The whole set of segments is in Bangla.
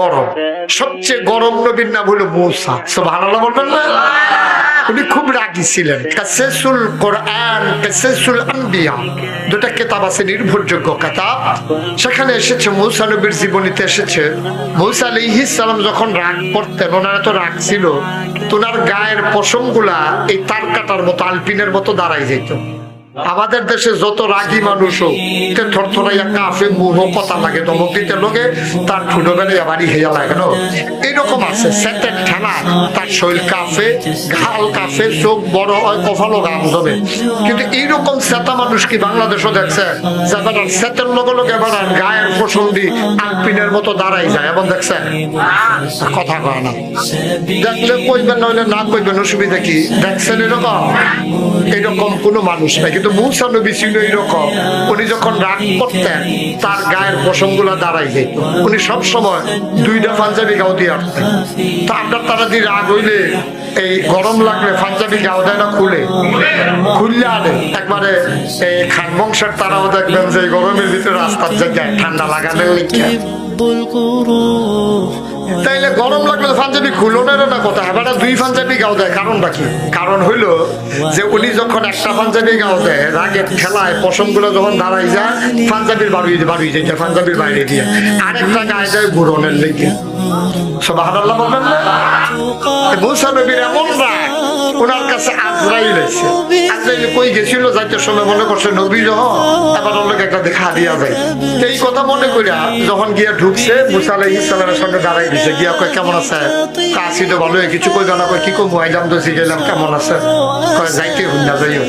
গরম, সবচেয়ে গরম নবীর নাম হলো মূসা। সুবহানাল্লাহ বলবেন না? উনি খুব রাগী ছিলেন। কাসাসুল কোরআন, কাসাসুল আম্বিয়া, দুটা কিতাব আছে নির্ভরযোগ্য কিতাব। সেখানে এসেছে মূসা নবীর জীবনীতে এসেছে, মূসা আলাইহিস সালাম যখন রাগ করতেন, ওনার তো রাগ ছিল, ওনার গায়ের পশমগুলা এই তার কাটার মতো, আলপিনের মতো দাঁড়াই যেত। আমাদের দেশে যত রাগী মানুষ হোক, থরথরাইয়া কাফে মুহ কথা লাগে, ধমক দিতে লোকে তার ঠুটো বেড়ে বাড়ি হেয়া লাগে না, এরকম আছে। সেটের ঠেলা তার শরীর কাফে, ঘাল কাফে, চোখ বড় হয়, কপালও গাম ধরে। কিন্তু এইরকম সেটা মানুষ কি বাংলাদেশও দেখছে? যাবার সেটের লগে লগে এবার গায়ের পশম দি আলপিনের মতো দাঁড়াই যায়, এবং দেখছে কথা কয় না। দেখলে কইবেন, নইলে না কইবেন, অসুবিধা কি? দেখছেন এরকম? এরকম কোনো মানুষ নাই। কিন্তু মূসা নবী ছিল এরকম। উনি যখন রাগ করতেন, তার গায়ের পশম গুলা দাঁড়াই যেত। উনি সবসময় দুইটা পাঞ্জাবি গাও দিয়ে আসতেন। তো আপনার তারা দিয়ে রাগ হইলে, এই গরম লাগলে পাঞ্জাবি গাও দেয় না, খুললে আনে একবারে। এই খান বংশের তারাও দেখবেন যে গরমের ভিতরে রাস্তার জায়গায় ঠান্ডা লাগানোর লিখে। তাইলে গরম লাগলে পাঞ্জাবি খুলনের না কথা, এবার দুই পাঞ্জাবি গাও দেয়। কারণটা কি? কারণ হইলো যে উনি যখন একটা পাঞ্জাবি গাও দেয়, রাগের ঠেলায় পশম গুলো যখন দাঁড়াই যায়, পাঞ্জাবির বাড়ি যায়, পাঞ্জাবির বাইরে দিয়ে আরেকটা গায়ে যায় গুরনের লেগে। সুবহানাল্লাহ বলবেন না? মূসা নবীর এমন রাগ, ওনার কাছে আজরাইল এসে, আজরাইল কই গেছিল যাইতে সময় মনে করছে নবী যখন, এবার ওর লোক একটা দেখা দিয়া যায়। এই কথা মনে করিয়া যখন গিয়া ঢুকছে, মূসা আলাইহিস সালামের সঙ্গে দাঁড়াই দিছে, গিয়া কয় কেমন আছে? কাশি তো ভালো, কিছু কই না, কয় কি কই আইলাম তো শিখাইলাম, কেমন আছে? কয় যাইতে হইল না, যাইও।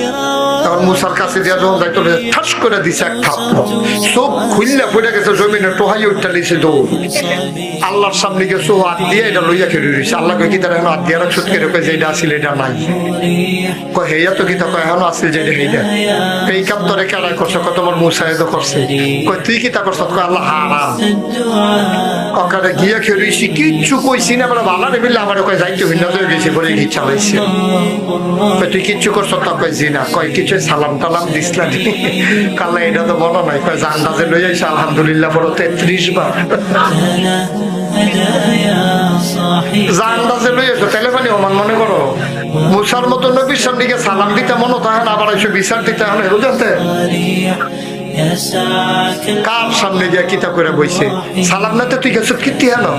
তখন মূসার কাছে দিয়া যখন যাইতে ঠাস করে দিছে এক থাপ্পড়, চোখ খুললে পড়ে গেছে জমিনে, টোহাই উঠতে লিছে দৌড়। আল্লাহর সামনে গিয়ে চোখ হাত দিয়ে এটা লইয়া খেলে রয়েছে। আল্লাহ কয় কি তার এখন হাত দিয়ে রাখছো? কয় যে এটা আসিল এটা নাই। কয় হেয়া তো কি তা? কয় এখনো আসিল যে এটা হেইটা। এই কাম তোরে কেডাই করছো? কয় তোমার মূসা এত করছে। কয় তুই কি তা করছো? কয় আল্লাহ হারাম। ওখানে গিয়া খেয়েছি, কিচ্ছু কইছি না, আমরা ভালো নেবিলে আমার কয় যাইতে হইল না, গেছি বলে ইচ্ছা হয়েছে। তুই কিচ্ছু করছো? তা কয় জি না। কয় কিছু সালাম টালাম দিসলা? কাল্লা এটা তো বলো নাই। কয় জান্দাজে লই আইসা আলহামদুলিল্লাহ বলো 33 বার। জান্দাজে লই আইসো তাহলে মানে ওমান মনে করো মূসার মতো নবীর সামনে গিয়ে সালাম দিতে মনে থাকে না, আবার এসে বিচার দিতে হয়, বুঝতে? কার সামনে গিয়া কিতা করে বইছে? সালাম না তো তুই গেছো কীর্তি হলো।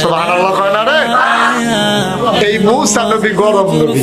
সুবহানাল্লাহ কয় না রে? এই মূসা নবী গরম নবী।